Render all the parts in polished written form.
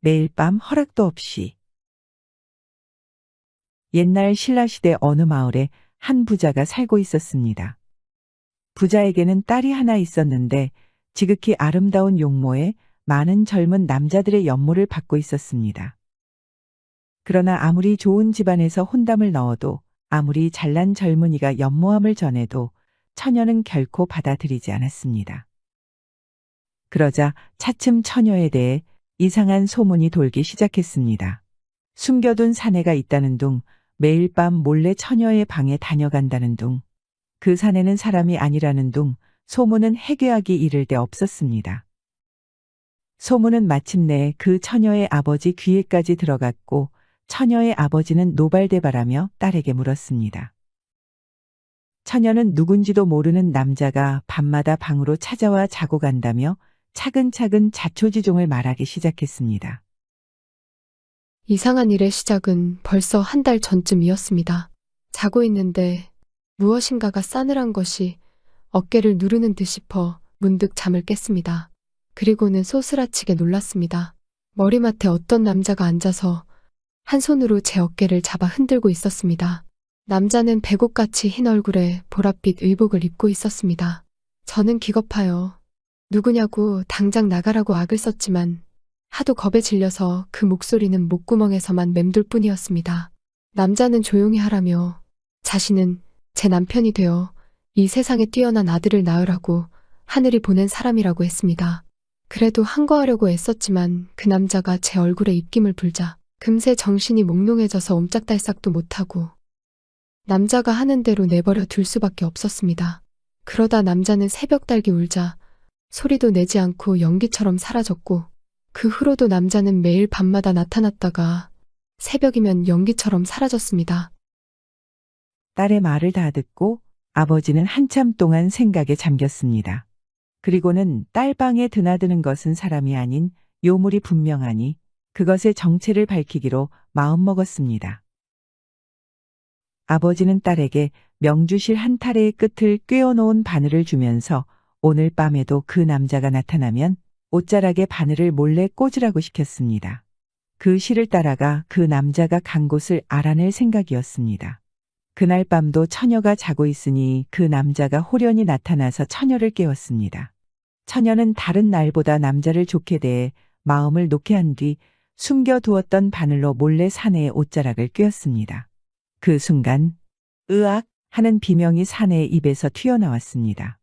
매일 밤 허락도 없이. 옛날 신라시대 어느 마을에 한 부자가 살고 있었습니다. 부자에게는 딸이 하나 있었는데 지극히 아름다운 용모에 많은 젊은 남자들의 연모를 받고 있었습니다. 그러나 아무리 좋은 집안에서 혼담을 넣어도, 아무리 잘난 젊은이가 연모함을 전해도 처녀는 결코 받아들이지 않았습니다. 그러자 차츰 처녀에 대해 이상한 소문이 돌기 시작했습니다. 숨겨둔 사내가 있다는 둥, 매일 밤 몰래 처녀의 방에 다녀간다는 둥, 그 사내는 사람이 아니라는 둥, 소문은 해괴하기 이를 데 없었습니다. 소문은 마침내 그 처녀의 아버지 귀에까지 들어갔고, 처녀의 아버지는 노발대발하며 딸에게 물었습니다. 처녀는 누군지도 모르는 남자가 밤마다 방으로 찾아와 자고 간다며 차근차근 자초지종을 말하기 시작했습니다. 이상한 일의 시작은 벌써 한 달 전쯤이었습니다. 자고 있는데 무엇인가가 싸늘한 것이 어깨를 누르는 듯 싶어 문득 잠을 깼습니다. 그리고는 소스라치게 놀랐습니다. 머리맡에 어떤 남자가 앉아서 한 손으로 제 어깨를 잡아 흔들고 있었습니다. 남자는 백옥같이 흰 얼굴에 보랏빛 의복을 입고 있었습니다. 저는 기겁하여 누구냐고 당장 나가라고 악을 썼지만 하도 겁에 질려서 그 목소리는 목구멍에서만 맴돌 뿐이었습니다. 남자는 조용히 하라며 자신은 제 남편이 되어 이 세상에 뛰어난 아들을 낳으라고 하늘이 보낸 사람이라고 했습니다. 그래도 항거하려고 애썼지만 그 남자가 제 얼굴에 입김을 불자 금세 정신이 몽롱해져서 옴짝달싹도 못하고 남자가 하는 대로 내버려 둘 수밖에 없었습니다. 그러다 남자는 새벽달기 울자 소리도 내지 않고 연기처럼 사라졌고, 그 후로도 남자는 매일 밤마다 나타났다가 새벽이면 연기처럼 사라졌습니다. 딸의 말을 다 듣고 아버지는 한참 동안 생각에 잠겼습니다. 그리고는 딸 방에 드나드는 것은 사람이 아닌 요물이 분명하니 그것의 정체를 밝히기로 마음먹었습니다. 아버지는 딸에게 명주실 한 타래의 끝을 꿰어놓은 바늘을 주면서 오늘 밤에도 그 남자가 나타나면 옷자락에 바늘을 몰래 꽂으라고 시켰습니다. 그 실을 따라가 그 남자가 간 곳을 알아낼 생각이었습니다. 그날 밤도 처녀가 자고 있으니 그 남자가 호련히 나타나서 처녀를 깨웠습니다. 처녀는 다른 날보다 남자를 좋게 대해 마음을 놓게 한 뒤 숨겨두었던 바늘로 몰래 사내의 옷자락을 꿰었습니다. 그 순간 으악 하는 비명이 사내의 입에서 튀어나왔습니다.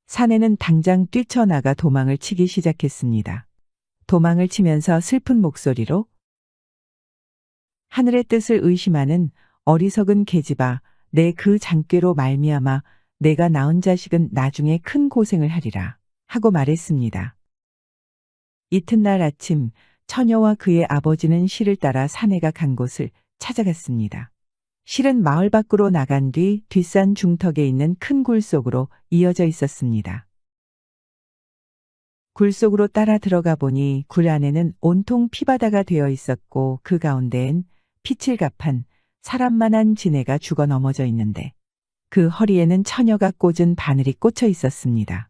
사내는 당장 뛰쳐나가 도망을 치기 시작했습니다. 도망을 치면서 슬픈 목소리로 하늘의 뜻을 의심하는 어리석은 계집아, 내 그 장꾀로 말미암아 내가 낳은 자식은 나중에 큰 고생을 하리라 하고 말했습니다. 이튿날 아침 처녀와 그의 아버지는 실을 따라 사내가 간 곳을 찾아갔습니다. 실은 마을 밖으로 나간 뒤 뒷산 중턱에 있는 큰 굴 속으로 이어져 있었습니다. 굴 속으로 따라 들어가 보니 굴 안에는 온통 피바다가 되어 있었고 그 가운데엔 피칠갑한 사람만한 지네가 죽어 넘어져 있는데 그 허리에는 처녀가 꽂은 바늘이 꽂혀 있었습니다.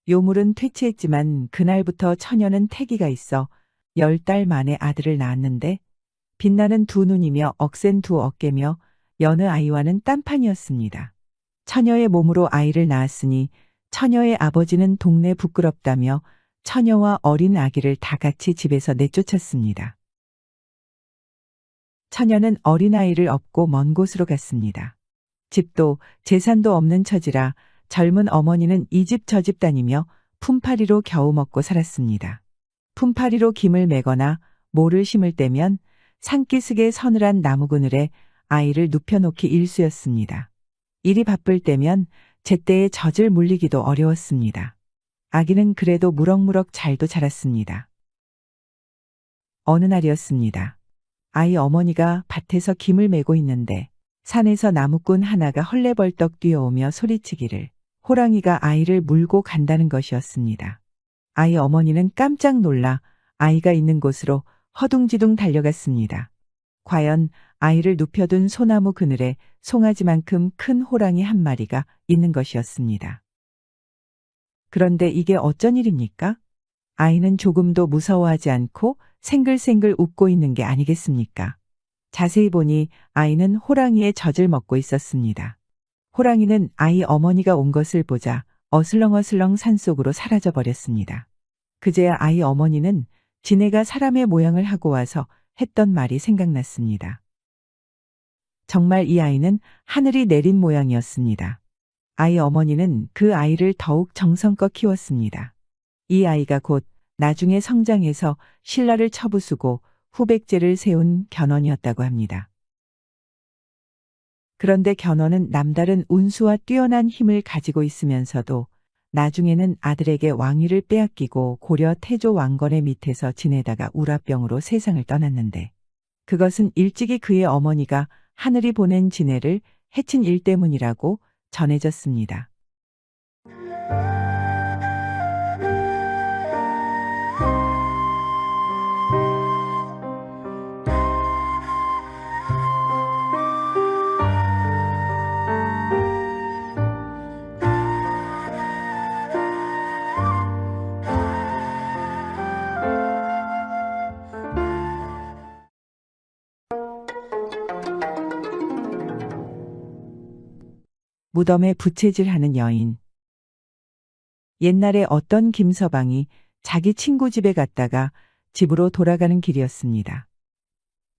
요물은 퇴치했지만 그날부터 처녀는 태기가 있어 10달 만에 아들을 낳았는데 빛나는 두 눈이며 억센 두 어깨며 여느 아이와는 딴판이었습니다. 처녀의 몸으로 아이를 낳았으니 처녀의 아버지는 동네 부끄럽다며 처녀와 어린 아기를 다 같이 집에서 내쫓았습니다. 처녀는 어린아이를 업고 먼 곳으로 갔습니다. 집도 재산도 없는 처지라 젊은 어머니는 이 집 저 집 다니며 품팔이로 겨우 먹고 살았습니다. 품팔이로 김을 매거나 모를 심을 때면 산기슭에 서늘한 나무 그늘에 아이를 눕혀놓기 일쑤였습니다. 일이 바쁠 때면 제때에 젖을 물리기도 어려웠습니다. 아기는 그래도 무럭무럭 잘도 자랐습니다. 어느 날이었습니다. 아이 어머니가 밭에서 김을 메고 있는데 산에서 나무꾼 하나가 헐레벌떡 뛰어오며 소리치기를 호랑이가 아이를 물고 간다는 것이었습니다. 아이 어머니는 깜짝 놀라 아이가 있는 곳으로 허둥지둥 달려갔습니다. 과연 아이를 눕혀둔 소나무 그늘에 송아지만큼 큰 호랑이 한 마리가 있는 것이었습니다. 그런데 이게 어쩐 일입니까? 아이는 조금도 무서워하지 않고 생글생글 웃고 있는 게 아니겠습니까? 자세히 보니 아이는 호랑이의 젖을 먹고 있었습니다. 호랑이는 아이 어머니가 온 것을 보자 어슬렁어슬렁 산속으로 사라져 버렸습니다. 그제야 아이 어머니는 지네가 사람의 모양을 하고 와서 했던 말이 생각났습니다. 정말 이 아이는 하늘이 내린 모양이었습니다. 아이 어머니는 그 아이를 더욱 정성껏 키웠습니다. 이 아이가 곧 나중에 성장해서 신라를 처부수고 후백제를 세운 견훤이었다고 합니다. 그런데 견훤은 남다른 운수와 뛰어난 힘을 가지고 있으면서도 나중에는 아들에게 왕위를 빼앗기고 고려 태조 왕건의 밑에서 지내다가 우라병으로 세상을 떠났는데 그것은 일찍이 그의 어머니가 하늘이 보낸 지네를 해친 일 때문이라고 전해졌습니다. 무덤에 부채질하는 여인. 옛날에 어떤 김서방이 자기 친구 집에 갔다가 집으로 돌아가는 길이었습니다.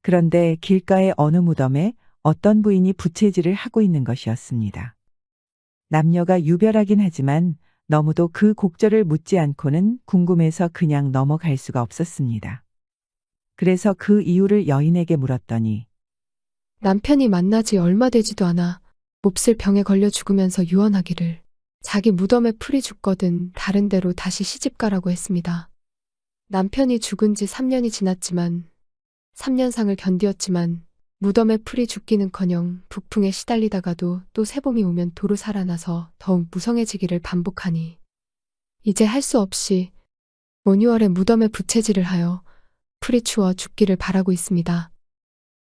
그런데 길가의 어느 무덤에 어떤 부인이 부채질을 하고 있는 것이었습니다. 남녀가 유별하긴 하지만 너무도 그 곡절을 묻지 않고는 궁금해서 그냥 넘어갈 수가 없었습니다. 그래서 그 이유를 여인에게 물었더니 남편이 만나지 얼마 되지도 않아 몹쓸 병에 걸려 죽으면서 유언하기를 자기 무덤에 풀이 죽거든 다른 데로 다시 시집가라고 했습니다. 남편이 죽은 지 3년이 지났지만 3년상을 견디었지만 무덤에 풀이 죽기는커녕 북풍에 시달리다가도 또 새봄이 오면 도로 살아나서 더욱 무성해지기를 반복하니 이제 할 수 없이 온유월에 무덤에 부채질을 하여 풀이 추워 죽기를 바라고 있습니다.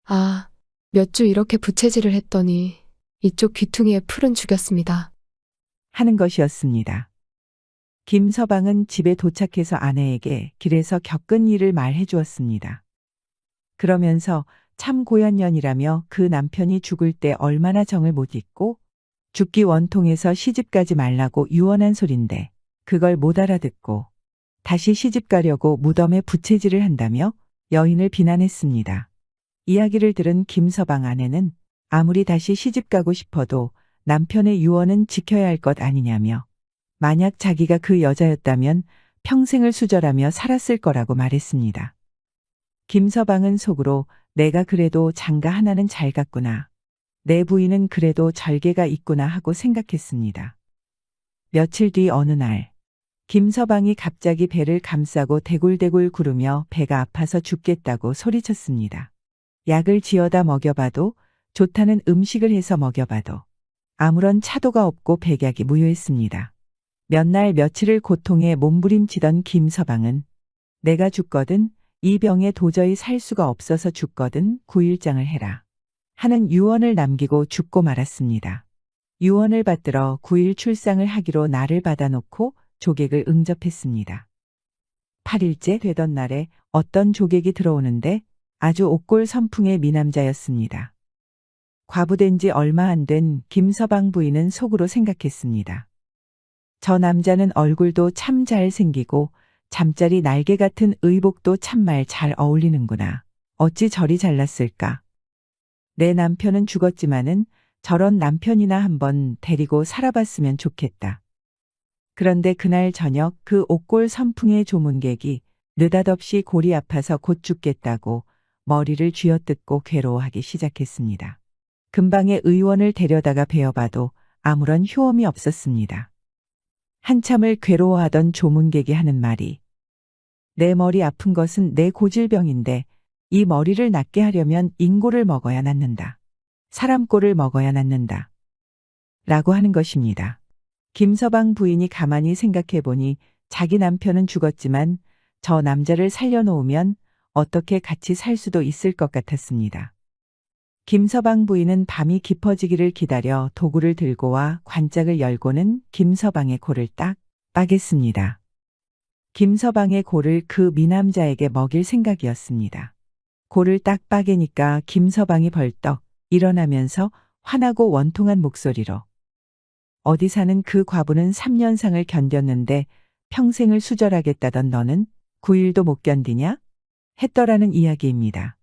아, 몇 주 이렇게 부채질을 했더니 이쪽 귀퉁이에 풀은 죽였습니다. 하는 것이었습니다. 김서방은 집에 도착해서 아내에게 길에서 겪은 일을 말해 주었습니다. 그러면서 참 고연년이라며 그 남편이 죽을 때 얼마나 정을 못 잊고 죽기 원통해서 시집가지 말라고 유언한 소린데 그걸 못 알아듣고 다시 시집가려고 무덤에 부채질을 한다며 여인을 비난했습니다. 이야기를 들은 김서방 아내는 아무리 다시 시집가고 싶어도 남편의 유언은 지켜야 할 것 아니냐며 만약 자기가 그 여자였다면 평생을 수절하며 살았을 거라고 말했습니다. 김서방은 속으로 내가 그래도 장가 하나는 잘 갔구나. 내 부인은 그래도 절개가 있구나 하고 생각했습니다. 며칠 뒤 어느 날 김서방이 갑자기 배를 감싸고 대굴대굴 구르며 배가 아파서 죽겠다고 소리쳤습니다. 약을 지어다 먹여봐도 좋다는 음식을 해서 먹여봐도 아무런 차도가 없고 백약이 무효했습니다. 몇 날 며칠을 고통에 몸부림치던 김서방은 내가 죽거든 이 병에 도저히 살 수가 없어서 죽거든 9일장을 해라 하는 유언을 남기고 죽고 말았습니다. 유언을 받들어 9일 출상을 하기로 날을 받아놓고 조객을 응접했습니다. 8일째 되던 날에 어떤 조객이 들어오는데 아주 옥골 선풍의 미남자였습니다. 과부된 지 얼마 안 된 김서방 부인은 속으로 생각했습니다. 저 남자는 얼굴도 참 잘생기고 잠자리 날개 같은 의복도 참말 잘 어울리는구나. 어찌 저리 잘났을까. 내 남편은 죽었지만은 저런 남편이나 한번 데리고 살아봤으면 좋겠다. 그런데 그날 저녁 그 옥골 선풍의 조문객이 느닷없이 골이 아파서 곧 죽겠다고 머리를 쥐어뜯고 괴로워하기 시작했습니다. 근방의 의원을 데려다가 베어봐도 아무런 효험이 없었습니다. 한참을 괴로워하던 조문객이 하는 말이 내 머리 아픈 것은 내 고질병인데 이 머리를 낫게 하려면 인고를 먹어야 낫는다. 사람꼴을 먹어야 낫는다. 라고 하는 것입니다. 김서방 부인이 가만히 생각해 보니 자기 남편은 죽었지만 저 남자를 살려놓으면 어떻게 같이 살 수도 있을 것 같았습니다. 김서방 부인은 밤이 깊어지기를 기다려 도구를 들고 와 관짝을 열고는 김서방의 코를 딱 빠겠습니다. 김서방의 고를 그 미남자에게 먹일 생각이었습니다. 고를 딱 빠개니까 김서방이 벌떡 일어나면서 화나고 원통한 목소리로 어디 사는 그 과부는 3년상을 견뎠는데 평생을 수절하겠다던 너는 9일도 못 견디냐? 했더라는 이야기입니다.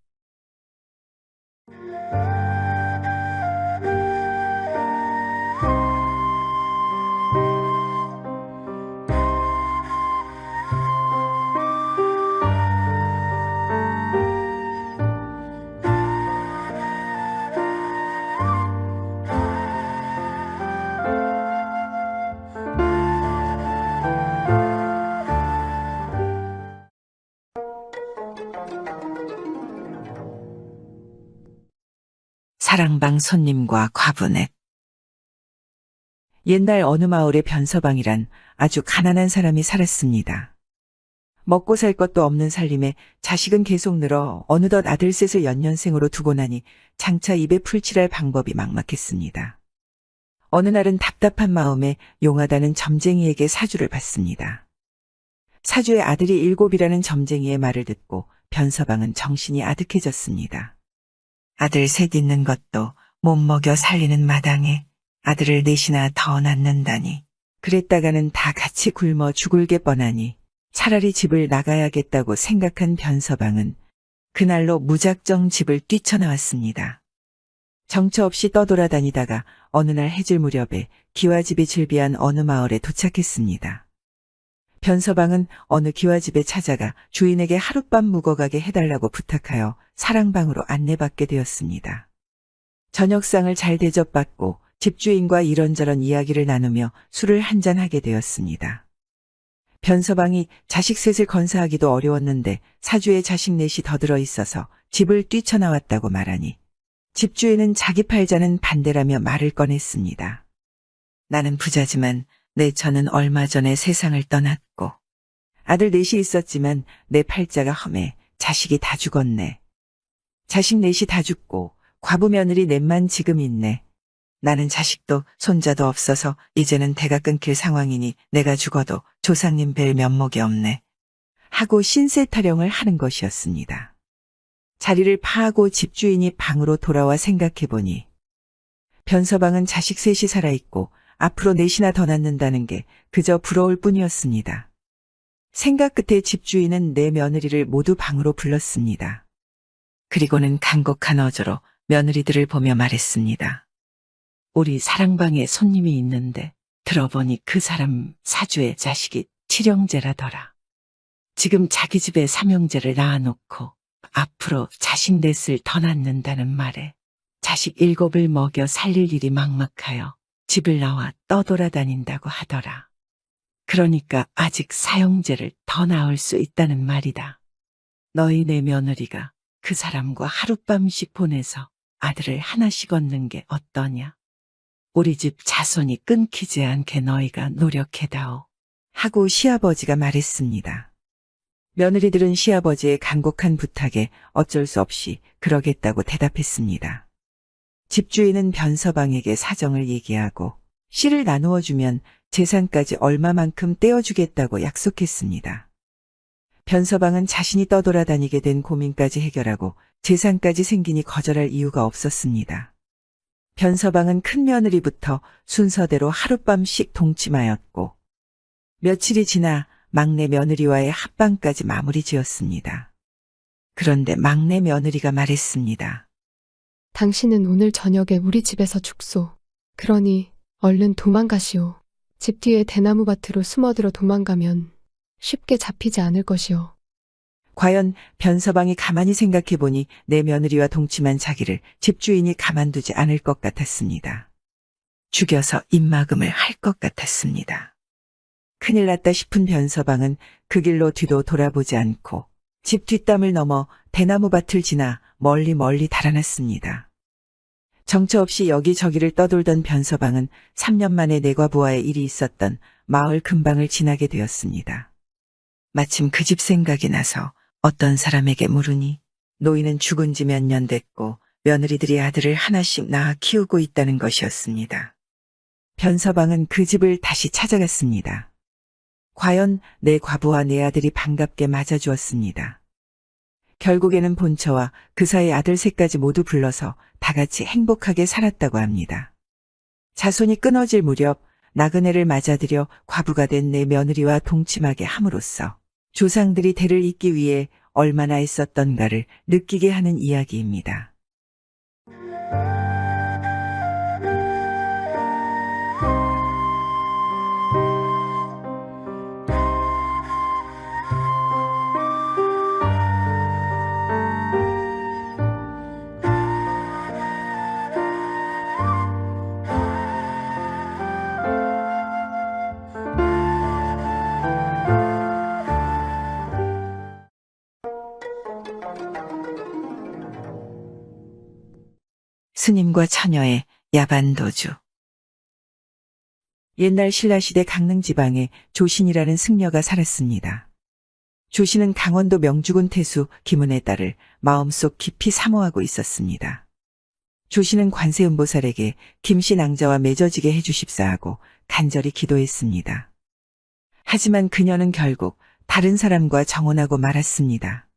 사랑방 손님과 과부네. 옛날 어느 마을에 변서방이란 아주 가난한 사람이 살았습니다. 먹고 살 것도 없는 살림에 자식은 계속 늘어 어느덧 아들 셋을 연년생으로 두고 나니 장차 입에 풀칠할 방법이 막막했습니다. 어느 날은 답답한 마음에 용하다는 점쟁이에게 사주를 받습니다. 사주의 아들이 7이라는 점쟁이의 말을 듣고 변서방은 정신이 아득해졌습니다. 아들 셋 있는 것도 못 먹여 살리는 마당에 아들을 넷이나 더 낳는다니. 그랬다가는 다 같이 굶어 죽을 게 뻔하니 차라리 집을 나가야겠다고 생각한 변서방은 그날로 무작정 집을 뛰쳐나왔습니다. 정처 없이 떠돌아다니다가 어느 날 해질 무렵에 기와집이 즐비한 어느 마을에 도착했습니다. 변서방은 어느 기와집에 찾아가 주인에게 하룻밤 묵어가게 해달라고 부탁하여 사랑방으로 안내받게 되었습니다. 저녁상을 잘 대접받고 집주인과 이런저런 이야기를 나누며 술을 한잔하게 되었습니다. 변서방이 자식 셋을 건사하기도 어려웠는데 사주에 자식 넷이 더 들어있어서 집을 뛰쳐나왔다고 말하니 집주인은 자기 팔자는 반대라며 말을 꺼냈습니다. 나는 부자지만 내 처는 얼마 전에 세상을 떠났고 아들 넷이 있었지만 내 팔자가 험해 자식이 다 죽었네. 자식 넷이 다 죽고 과부 며느리 넷만 지금 있네. 나는 자식도 손자도 없어서 이제는 대가 끊길 상황이니 내가 죽어도 조상님 뵐 면목이 없네. 하고 신세 타령을 하는 것이었습니다. 자리를 파하고 집주인이 방으로 돌아와 생각해보니 변서방은 자식 셋이 살아있고 앞으로 넷이나 더 낳는다는 게 그저 부러울 뿐이었습니다. 생각 끝에 집주인은 네 며느리를 모두 방으로 불렀습니다. 그리고는 간곡한 어조로 며느리들을 보며 말했습니다. 우리 사랑방에 손님이 있는데 들어보니 그 사람 사주의 자식이 칠형제라더라. 지금 자기 집에 삼형제를 낳아놓고 앞으로 자식 넷을 더 낳는다는 말에 자식 7을 먹여 살릴 일이 막막하여 집을 나와 떠돌아다닌다고 하더라. 그러니까 아직 사형제를 더 낳을 수 있다는 말이다. 너희 네 며느리가 그 사람과 하룻밤씩 보내서 아들을 하나씩 얻는 게 어떠냐? 우리 집 자손이 끊기지 않게 너희가 노력해다오. 하고 시아버지가 말했습니다. 며느리들은 시아버지의 간곡한 부탁에 어쩔 수 없이 그러겠다고 대답했습니다. 집주인은 변서방에게 사정을 얘기하고 씨를 나누어 주면 재산까지 얼마만큼 떼어주겠다고 약속했습니다. 변서방은 자신이 떠돌아다니게 된 고민까지 해결하고 재산까지 생기니 거절할 이유가 없었습니다. 변서방은 큰 며느리부터 순서대로 하룻밤씩 동침하였고 며칠이 지나 막내 며느리와의 합방까지 마무리 지었습니다. 그런데 막내 며느리가 말했습니다. 당신은 오늘 저녁에 우리 집에서 죽소. 그러니 얼른 도망가시오. 집 뒤에 대나무 밭으로 숨어들어 도망가면 쉽게 잡히지 않을 것이오. 과연 변서방이 가만히 생각해보니 내 며느리와 동침한 자기를 집주인이 가만두지 않을 것 같았습니다. 죽여서 입막음을 할 것 같았습니다. 큰일 났다 싶은 변서방은 그 길로 뒤도 돌아보지 않고 집 뒷담을 넘어 대나무 밭을 지나 멀리 달아났습니다. 정처 없이 여기저기를 떠돌던 변서방은 3년 만에 내과부와의 일이 있었던 마을 근방을 지나게 되었습니다. 마침 그 집 생각이 나서 어떤 사람에게 물으니 노인은 죽은 지 몇 년 됐고 며느리들이 아들을 하나씩 낳아 키우고 있다는 것이었습니다. 변서방은 그 집을 다시 찾아갔습니다. 과연 내 과부와 내 아들이 반갑게 맞아주었습니다. 결국에는 본처와 그 사이 아들 셋까지 모두 불러서 다 같이 행복하게 살았다고 합니다. 자손이 끊어질 무렵 나그네를 맞아들여 과부가 된 내 며느리와 동침하게 함으로써 조상들이 대를 잇기 위해 얼마나 애썼던가를 느끼게 하는 이야기입니다. 스님과 처녀의 야반도주. 옛날 신라시대 강릉지방에 조신이라는 승려가 살았습니다. 조신은 강원도 명주군 태수 김은의 딸을 마음속 깊이 사모하고 있었습니다. 조신은 관세음보살에게 김씨 낭자와 맺어지게 해주십사 하고 간절히 기도했습니다. 하지만 그녀는 결국 다른 사람과 정혼하고 말았습니다.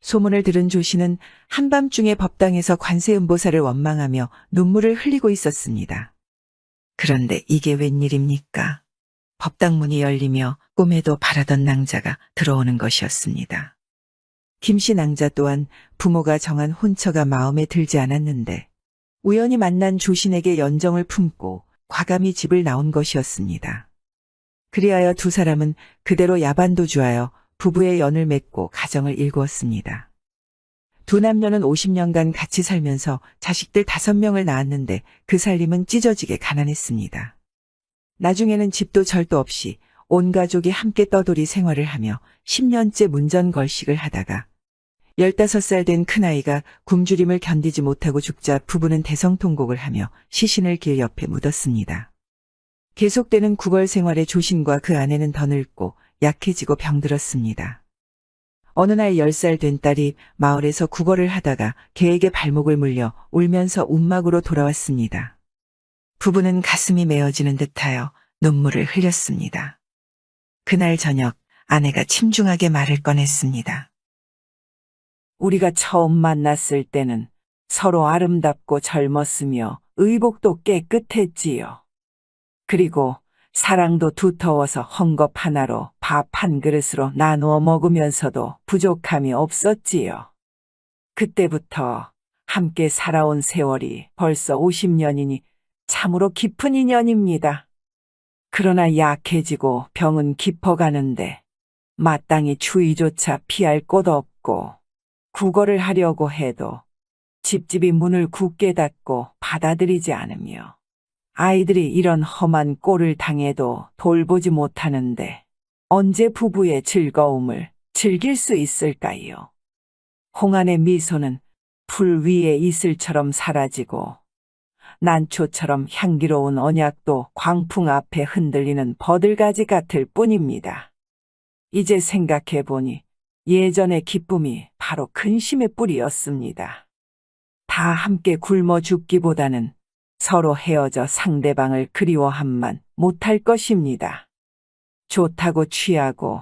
소문을 들은 조신은 한밤중에 법당에서 관세음보살을 원망하며 눈물을 흘리고 있었습니다. 그런데 이게 웬일입니까? 법당 문이 열리며 꿈에도 바라던 낭자가 들어오는 것이었습니다. 김씨 낭자 또한 부모가 정한 혼처가 마음에 들지 않았는데 우연히 만난 조신에게 연정을 품고 과감히 집을 나온 것이었습니다. 그리하여 두 사람은 그대로 야반도주하여 부부의 연을 맺고 가정을 일구었습니다. 두 남녀는 50년간 같이 살면서 자식들 5명을 낳았는데 그 살림은 찢어지게 가난했습니다. 나중에는 집도 절도 없이 온 가족이 함께 떠돌이 생활을 하며 10년째 문전걸식을 하다가 15살 된 큰아이가 굶주림을 견디지 못하고 죽자 부부는 대성통곡을 하며 시신을 길 옆에 묻었습니다. 계속되는 구걸 생활에 조신과 그 아내는 더 늙고 약해지고 병들었습니다. 어느 날 10살 된 딸이 마을에서 구걸을 하다가 개에게 발목을 물려 울면서 움막으로 돌아왔습니다. 부부는 가슴이 메어지는 듯하여 눈물을 흘렸습니다. 그날 저녁 아내가 침중하게 말을 꺼냈습니다. 우리가 처음 만났을 때는 서로 아름답고 젊었으며 의복도 깨끗했지요. 그리고 사랑도 두터워서 헝겊 하나로 밥 한 그릇으로 나누어 먹으면서도 부족함이 없었지요. 그때부터 함께 살아온 세월이 벌써 50년이니 참으로 깊은 인연입니다. 그러나 약해지고 병은 깊어가는데 마땅히 추위조차 피할 곳 없고 구걸을 하려고 해도 집집이 문을 굳게 닫고 받아들이지 않으며 아이들이 이런 험한 꼴을 당해도 돌보지 못하는데 언제 부부의 즐거움을 즐길 수 있을까요? 홍안의 미소는 풀 위에 이슬처럼 사라지고 난초처럼 향기로운 언약도 광풍 앞에 흔들리는 버들가지 같을 뿐입니다. 이제 생각해보니 예전의 기쁨이 바로 근심의 뿌리였습니다. 다 함께 굶어 죽기보다는 서로 헤어져 상대방을 그리워함만 못할 것입니다. 좋다고 취하고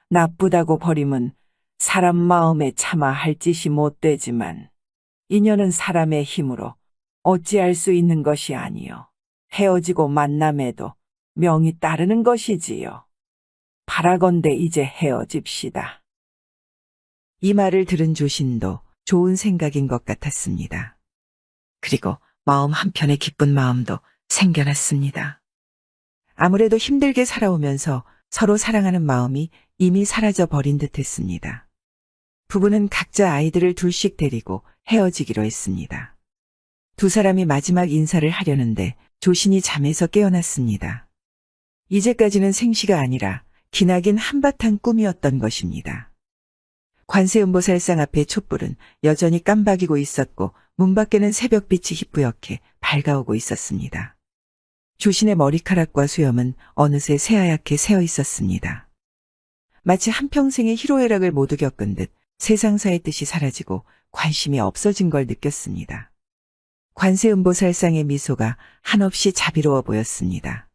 나쁘다고 버림은 사람 마음에 차마 할 짓이 못 되지만 인연은 사람의 힘으로 어찌할 수 있는 것이 아니요. 헤어지고 만남에도 명이 따르는 것이지요. 바라건대 이제 헤어집시다. 이 말을 들은 조신도 좋은 생각인 것 같았습니다. 그리고 마음 한편의 기쁜 마음도 생겨났습니다. 아무래도 힘들게 살아오면서 서로 사랑하는 마음이 이미 사라져 버린 듯 했습니다. 부부는 각자 아이들을 둘씩 데리고 헤어지기로 했습니다. 두 사람이 마지막 인사를 하려는데 조신이 잠에서 깨어났습니다. 이제까지는 생시가 아니라 기나긴 한바탕 꿈이었던 것입니다. 관세음보살상 앞의 촛불은 여전히 깜박이고 있었고 문 밖에는 새벽빛이 희뿌옇게 밝아오고 있었습니다. 조신의 머리카락과 수염은 어느새 새하얗게 새어 있었습니다. 마치 한평생의 희로애락을 모두 겪은 듯 세상사의 뜻이 사라지고 관심이 없어진 걸 느꼈습니다. 관세음보살상의 미소가 한없이 자비로워 보였습니다.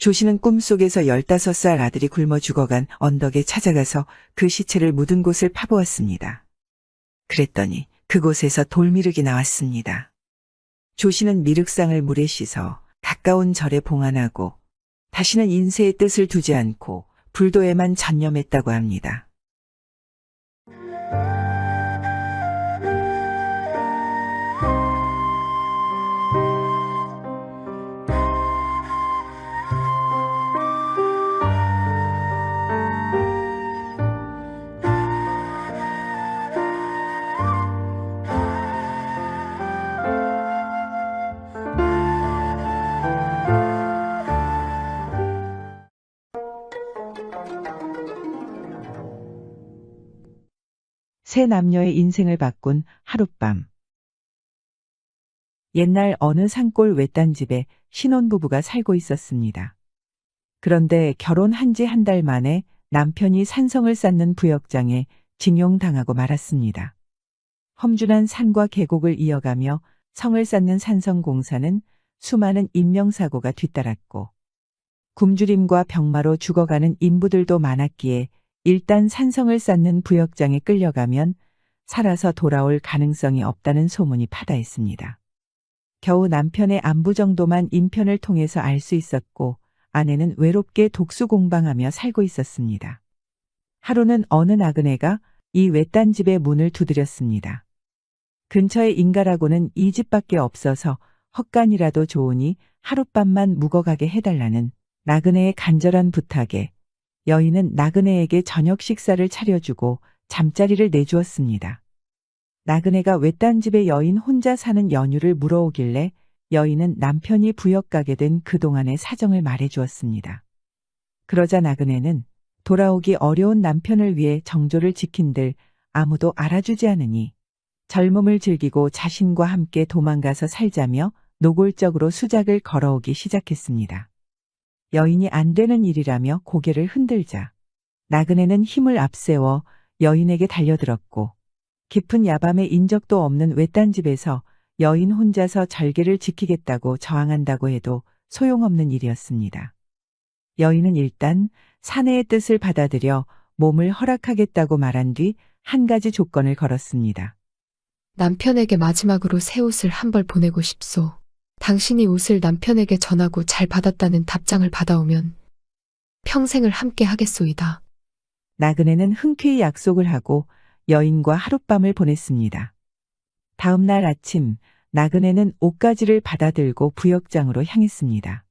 조씨는 꿈속에서 15살 아들이 굶어 죽어간 언덕에 찾아가서 그 시체를 묻은 곳을 파보았습니다. 그랬더니 그곳에서 돌미륵이 나왔습니다. 조씨는 미륵상을 물에 씻어 가까운 절에 봉안하고 다시는 인세의 뜻을 두지 않고 불도에만 전념했다고 합니다. 세 남녀의 인생을 바꾼 하룻밤. 옛날 어느 산골 외딴집에 신혼부부가 살고 있었습니다. 그런데 결혼한 지 한 달 만에 남편이 산성을 쌓는 부역장에 징용당하고 말았습니다. 험준한 산과 계곡을 이어가며 성을 쌓는 산성공사는 수많은 인명사고가 뒤따랐고 굶주림과 병마로 죽어가는 인부들도 많았기에 일단 산성을 쌓는 부역장에 끌려가면 살아서 돌아올 가능성이 없다는 소문이 파다했습니다. 겨우 남편의 안부 정도만 인편을 통해서 알 수 있었고 아내는 외롭게 독수공방하며 살고 있었습니다. 하루는 어느 나그네가 이 외딴 집의 문을 두드렸습니다. 근처에 인가라고는 이 집밖에 없어서 헛간이라도 좋으니 하룻밤만 묵어가게 해달라는 나그네의 간절한 부탁에 여인은 나그네에게 저녁 식사를 차려주고 잠자리를 내주었습니다. 나그네가 외딴 집에 여인 혼자 사는 연유를 물어오길래 여인은 남편이 부역 가게 된 그동안의 사정을 말해주었습니다. 그러자 나그네는 돌아오기 어려운 남편을 위해 정조를 지킨들 아무도 알아주지 않으니 젊음을 즐기고 자신과 함께 도망가서 살자며 노골적으로 수작을 걸어오기 시작했습니다. 여인이 안 되는 일이라며 고개를 흔들자 나그네는 힘을 앞세워 여인에게 달려들었고 깊은 야밤에 인적도 없는 외딴 집에서 여인 혼자서 절개를 지키겠다고 저항한다고 해도 소용없는 일이었습니다. 여인은 일단 사내의 뜻을 받아들여 몸을 허락하겠다고 말한 뒤 한 가지 조건을 걸었습니다. 남편에게 마지막으로 새 옷을 한 벌 보내고 싶소. 당신이 옷을 남편에게 전하고 잘 받았다는 답장을 받아오면 평생을 함께 하겠소이다. 나그네는 흔쾌히 약속을 하고 여인과 하룻밤을 보냈습니다. 다음 날 아침 나그네는 옷가지를 받아들고 부역장으로 향했습니다.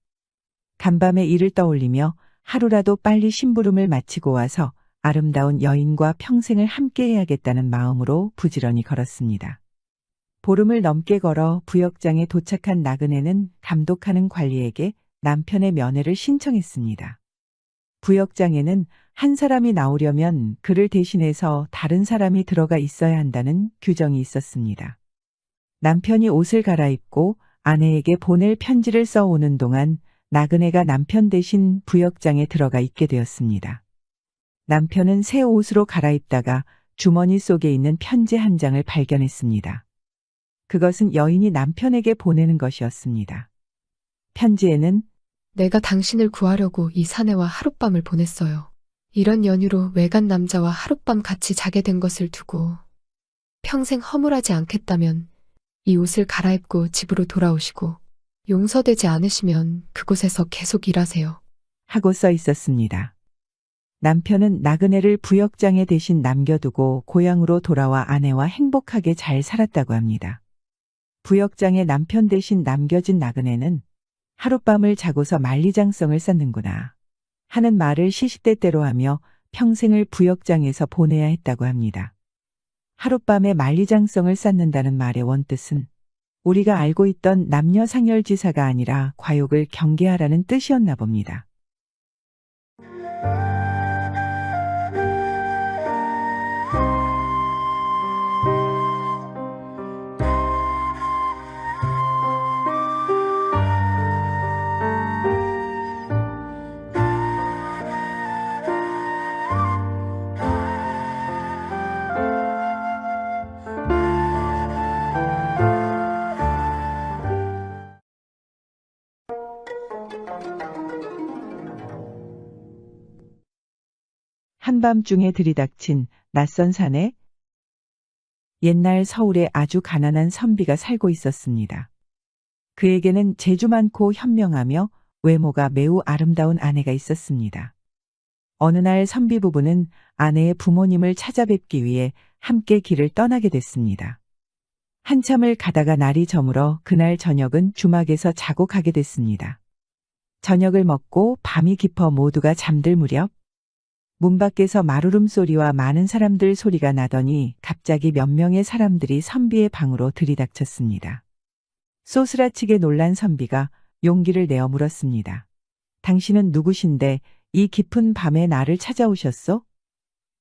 간밤에 이를 떠올리며 하루라도 빨리 심부름을 마치고 와서 아름다운 여인과 평생을 함께 해야겠다는 마음으로 부지런히 걸었습니다. 보름을 넘게 걸어 부역장에 도착한 나그네는 감독하는 관리에게 남편의 면회를 신청했습니다. 부역장에는 한 사람이 나오려면 그를 대신해서 다른 사람이 들어가 있어야 한다는 규정이 있었습니다. 남편이 옷을 갈아입고 아내에게 보낼 편지를 써오는 동안 나그네가 남편 대신 부역장에 들어가 있게 되었습니다. 남편은 새 옷으로 갈아입다가 주머니 속에 있는 편지 한 장을 발견했습니다. 그것은 여인이 남편에게 보내는 것이었습니다. 편지에는 내가 당신을 구하려고 이 사내와 하룻밤을 보냈어요. 이런 연유로 외간 남자와 하룻밤 같이 자게 된 것을 두고 평생 허물하지 않겠다면 이 옷을 갈아입고 집으로 돌아오시고 용서되지 않으시면 그곳에서 계속 일하세요. 하고 써 있었습니다. 남편은 나그네를 부역장에 대신 남겨두고 고향으로 돌아와 아내와 행복하게 잘 살았다고 합니다. 부역장에 남편 대신 남겨진 나그네는 하룻밤을 자고서 만리장성을 쌓는구나 하는 말을 시시때때로 하며 평생을 부역장에서 보내야 했다고 합니다. 하룻밤에 만리장성을 쌓는다는 말의 원뜻은 우리가 알고 있던 남녀상열지사가 아니라 과욕을 경계하라는 뜻이었나 봅니다. 한밤중에 들이닥친 낯선 산에 옛날 서울에 아주 가난한 선비가 살고 있었습니다. 그에게는 재주 많고 현명하며 외모가 매우 아름다운 아내가 있었습니다. 어느 날 선비 부부는 아내의 부모님을 찾아뵙기 위해 함께 길을 떠나게 됐습니다. 한참을 가다가 날이 저물어 그날 저녁은 주막에서 자고 가게 됐습니다. 저녁을 먹고 밤이 깊어 모두가 잠들 무렵 문 밖에서 마루름 소리와 많은 사람들 소리가 나더니 갑자기 몇 명의 사람들이 선비의 방으로 들이닥쳤습니다. 쏘스라치게 놀란 선비가 용기를 내어 물었습니다. 당신은 누구신데 이 깊은 밤에 나를 찾아오셨소?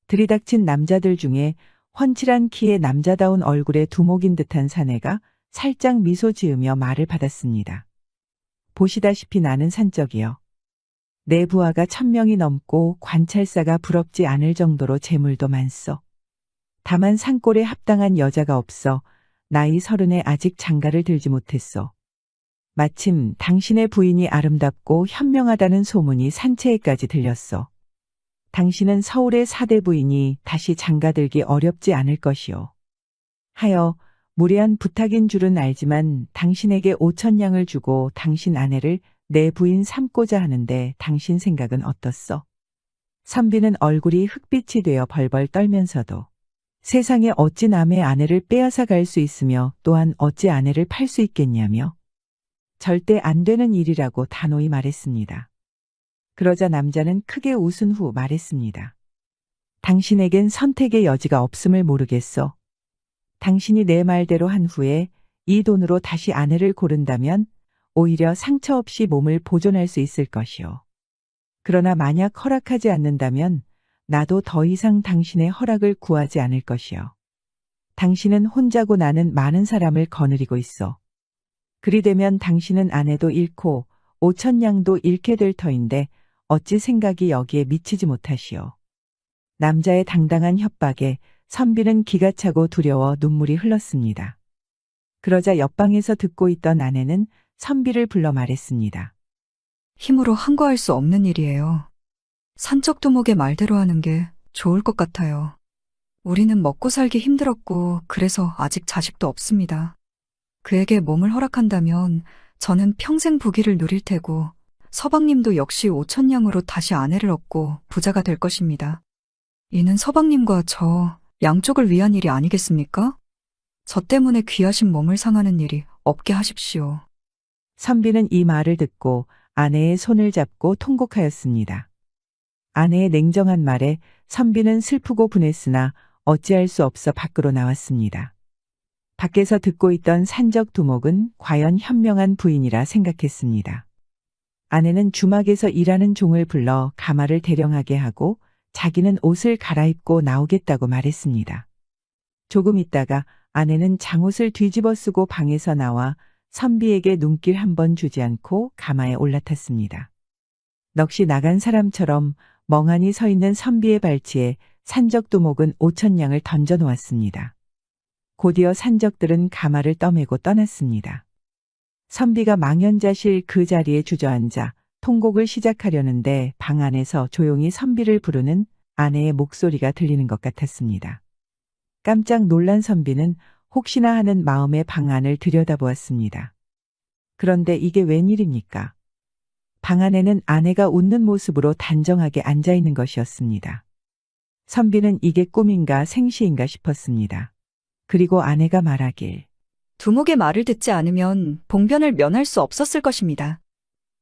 들이닥친 남자들 중에 훤칠한 키에 남자다운 얼굴에 두목인 듯한 사내가 살짝 미소 지으며 말을 받았습니다. 보시다시피 나는 산적이요. 내 부하가 1000명이 넘고 관찰사가 부럽지 않을 정도로 재물도 많소. 다만 산골에 합당한 여자가 없어 나이 30에 아직 장가를 들지 못했소. 마침 당신의 부인이 아름답고 현명하다는 소문이 산채에까지 들렸소. 당신은 서울의 4대 부인이 다시 장가들기 어렵지 않을 것이오. 하여 무례한 부탁인 줄은 알지만 당신에게 5,000냥을 주고 당신 아내를 내 부인 삼고자 하는데 당신 생각은 어떻소? 선비는 얼굴이 흑빛이 되어 벌벌 떨면서도 세상에 어찌 남의 아내를 빼앗아 갈 수 있으며 또한 어찌 아내를 팔 수 있겠냐며 절대 안 되는 일이라고 단호히 말했습니다. 그러자 남자는 크게 웃은 후 말했습니다. 당신에겐 선택의 여지가 없음을 모르겠소. 당신이 내 말대로 한 후에 이 돈으로 다시 아내를 고른다면 오히려 상처 없이 몸을 보존할 수 있을 것이오. 그러나 만약 허락하지 않는다면 나도 더 이상 당신의 허락을 구하지 않을 것이오. 당신은 혼자고 나는 많은 사람을 거느리고 있어. 그리 되면 당신은 아내도 잃고 5,000냥도 잃게 될 터인데 어찌 생각이 여기에 미치지 못하시오. 남자의 당당한 협박에 선비는 기가 차고 두려워 눈물이 흘렀습니다. 그러자 옆방에서 듣고 있던 아내는 선비를 불러 말했습니다. 힘으로 항거할 수 없는 일이에요. 산적두목의 말대로 하는 게 좋을 것 같아요. 우리는 먹고 살기 힘들었고 그래서 아직 자식도 없습니다. 그에게 몸을 허락한다면 저는 평생 부귀를 누릴 테고 서방님도 역시 5,000냥으로 다시 아내를 얻고 부자가 될 것입니다. 이는 서방님과 저 양쪽을 위한 일이 아니겠습니까? 저 때문에 귀하신 몸을 상하는 일이 없게 하십시오. 선비는 이 말을 듣고 아내의 손을 잡고 통곡하였습니다. 아내의 냉정한 말에 선비는 슬프고 분했으나 어찌할 수 없어 밖으로 나왔습니다. 밖에서 듣고 있던 산적 두목은 과연 현명한 부인이라 생각했습니다. 아내는 주막에서 일하는 종을 불러 가마를 대령하게 하고 자기는 옷을 갈아입고 나오겠다고 말했습니다. 조금 있다가 아내는 장옷을 뒤집어 쓰고 방에서 나와 선비에게 눈길 한 번 주지 않고 가마에 올라탔습니다. 넋이 나간 사람처럼 멍하니 서 있는 선비의 발치에 산적두목은 5,000냥을 던져 놓았습니다. 곧이어 산적들은 가마를 떠매고 떠났습니다. 선비가 망연자실 그 자리에 주저앉아 통곡을 시작하려는데 방 안에서 조용히 선비를 부르는 아내의 목소리가 들리는 것 같았습니다. 깜짝 놀란 선비는 혹시나 하는 마음에 방 안을 들여다보았습니다. 그런데 이게 웬일입니까? 방 안에는 아내가 웃는 모습으로 단정하게 앉아 있는 것이었습니다. 선비는 이게 꿈인가 생시인가 싶었습니다. 그리고 아내가 말하길 두목의 말을 듣지 않으면 봉변을 면할 수 없었을 것입니다.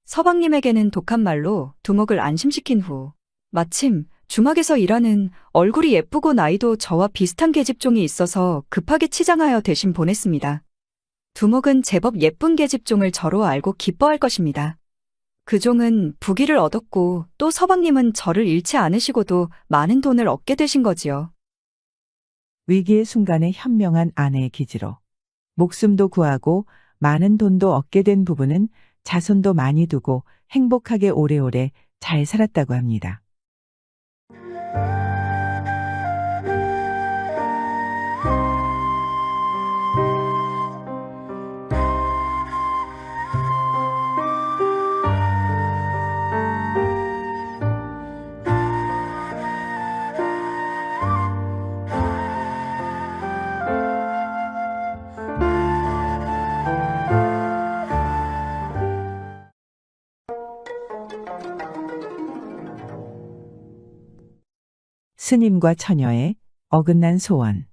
서방님에게는 독한 말로 두목을 안심시킨 후 마침 주막에서 일하는 얼굴이 예쁘고 나이도 저와 비슷한 계집종이 있어서 급하게 치장하여 대신 보냈습니다. 두목은 제법 예쁜 계집종을 저로 알고 기뻐할 것입니다. 그 종은 부귀를 얻었고 또 서방님은 저를 잃지 않으시고도 많은 돈을 얻게 되신 거지요. 위기의 순간에 현명한 아내의 기지로 목숨도 구하고 많은 돈도 얻게 된 부부는 자손도 많이 두고 행복하게 오래오래 잘 살았다고 합니다. 스님과 처녀의 어긋난 소원.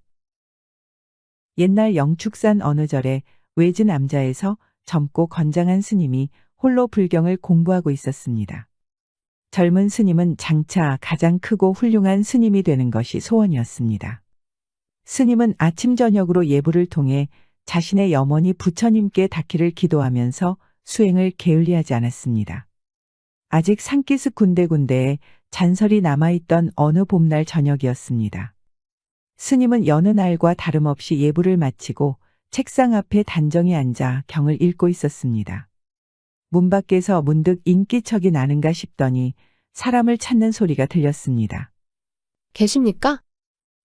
옛날 영축산 어느 절에 외진 남자에서 젊고 건장한 스님이 홀로 불경을 공부하고 있었습니다. 젊은 스님은 장차 가장 크고 훌륭한 스님이 되는 것이 소원이었습니다. 스님은 아침 저녁으로 예불을 통해 자신의 염원이 부처님께 닿기를 기도하면서 수행을 게을리하지 않았습니다. 아직 산기슭 군데군데에 잔설이 남아있던 어느 봄날 저녁이었습니다. 스님은 여느 날과 다름없이 예불을 마치고 책상 앞에 단정히 앉아 경을 읽고 있었습니다. 문 밖에서 문득 인기척이 나는가 싶더니 사람을 찾는 소리가 들렸습니다. 계십니까?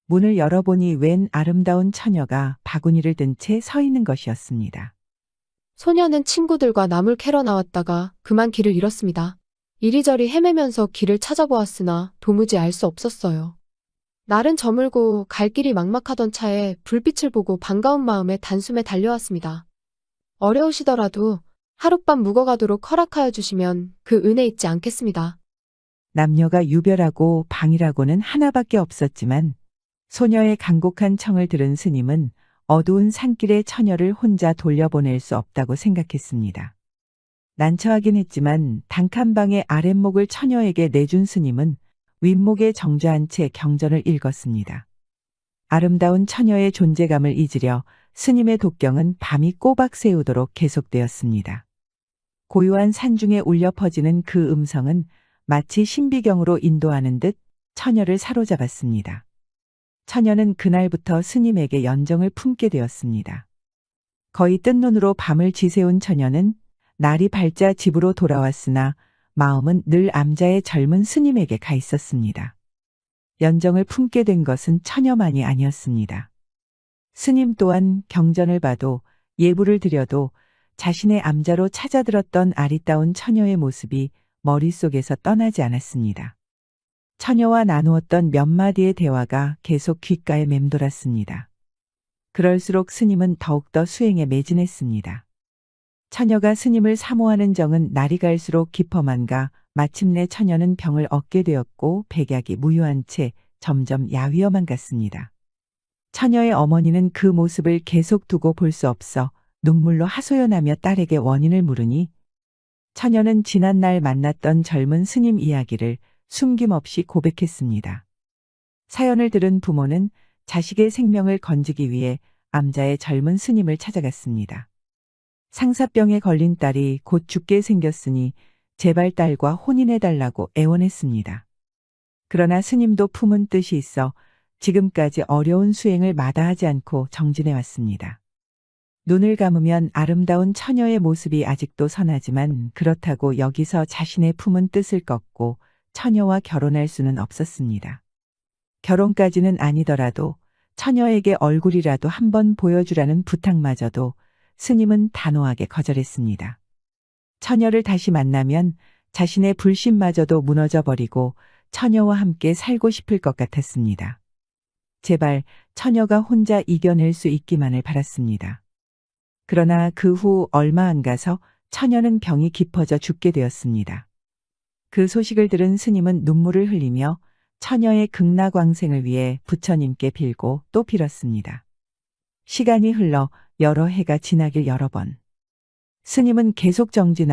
문을 열어보니 웬 아름다운 처녀가 바구니를 든 채 서 있는 것이었습니다. 소녀는 친구들과 나물 캐러 나왔다가 그만 길을 잃었습니다. 이리저리 헤매면서 길을 찾아보았으나 도무지 알 수 없었어요. 날은 저물고 갈 길이 막막하던 차에 불빛을 보고 반가운 마음에 단숨에 달려왔습니다. 어려우시더라도 하룻밤 묵어가도록 허락하여 주시면 그 은혜 잊지 않겠습니다. 남녀가 유별하고 방이라고는 하나밖에 없었지만 소녀의 간곡한 청을 들은 스님은 어두운 산길의 처녀를 혼자 돌려보낼 수 없다고 생각했습니다. 난처하긴 했지만 단칸방의 아랫목을 처녀에게 내준 스님은 윗목에 정좌한 채 경전을 읽었습니다. 아름다운 처녀의 존재감을 잊으려 스님의 독경은 밤이 꼬박 새우도록 계속되었습니다. 고요한 산중에 울려 퍼지는 그 음성은 마치 신비경으로 인도하는 듯 처녀를 사로잡았습니다. 처녀는 그날부터 스님에게 연정을 품게 되었습니다. 거의 뜬 눈으로 밤을 지새운 처녀는 날이 밝자 집으로 돌아왔으나 마음은 늘 암자의 젊은 스님에게 가 있었습니다. 연정을 품게 된 것은 처녀만이 아니었습니다. 스님 또한 경전을 봐도 예불을 드려도 자신의 암자로 찾아들었던 아리따운 처녀의 모습이 머릿속에서 떠나지 않았습니다. 처녀와 나누었던 몇 마디의 대화가 계속 귓가에 맴돌았습니다. 그럴수록 스님은 더욱더 수행에 매진했습니다. 처녀가 스님을 사모하는 정은 날이 갈수록 깊어만 가 마침내 처녀는 병을 얻게 되었고 백약이 무효한 채 점점 야위어만 갔습니다. 처녀의 어머니는 그 모습을 계속 두고 볼 수 없어 눈물로 하소연하며 딸에게 원인을 물으니 처녀는 지난날 만났던 젊은 스님 이야기를 숨김없이 고백했습니다. 사연을 들은 부모는 자식의 생명을 건지기 위해 암자의 젊은 스님을 찾아갔습니다. 상사병에 걸린 딸이 곧 죽게 생겼으니 제발 딸과 혼인해달라고 애원했습니다. 그러나 스님도 품은 뜻이 있어 지금까지 어려운 수행을 마다하지 않고 정진해왔습니다. 눈을 감으면 아름다운 처녀의 모습이 아직도 선하지만 그렇다고 여기서 자신의 품은 뜻을 꺾고 처녀와 결혼할 수는 없었습니다. 결혼까지는 아니더라도 처녀에게 얼굴이라도 한번 보여주라는 부탁마저도 스님은 단호하게 거절했습니다. 처녀를 다시 만나면 자신의 불신마저도 무너져 버리고 처녀와 함께 살고 싶을 것 같았습니다. 제발 처녀가 혼자 이겨낼 수 있기만을 바랐습니다. 그러나 그 후 얼마 안 가서 처녀는 병이 깊어져 죽게 되었습니다. 그 소식을 들은 스님은 눈물을 흘리며 처녀의 극락왕생을 위해 부처님께 빌고 또 빌었습니다. 시간이 흘러 여러 해가 지나길 여러 번. 스님은 계속 정진하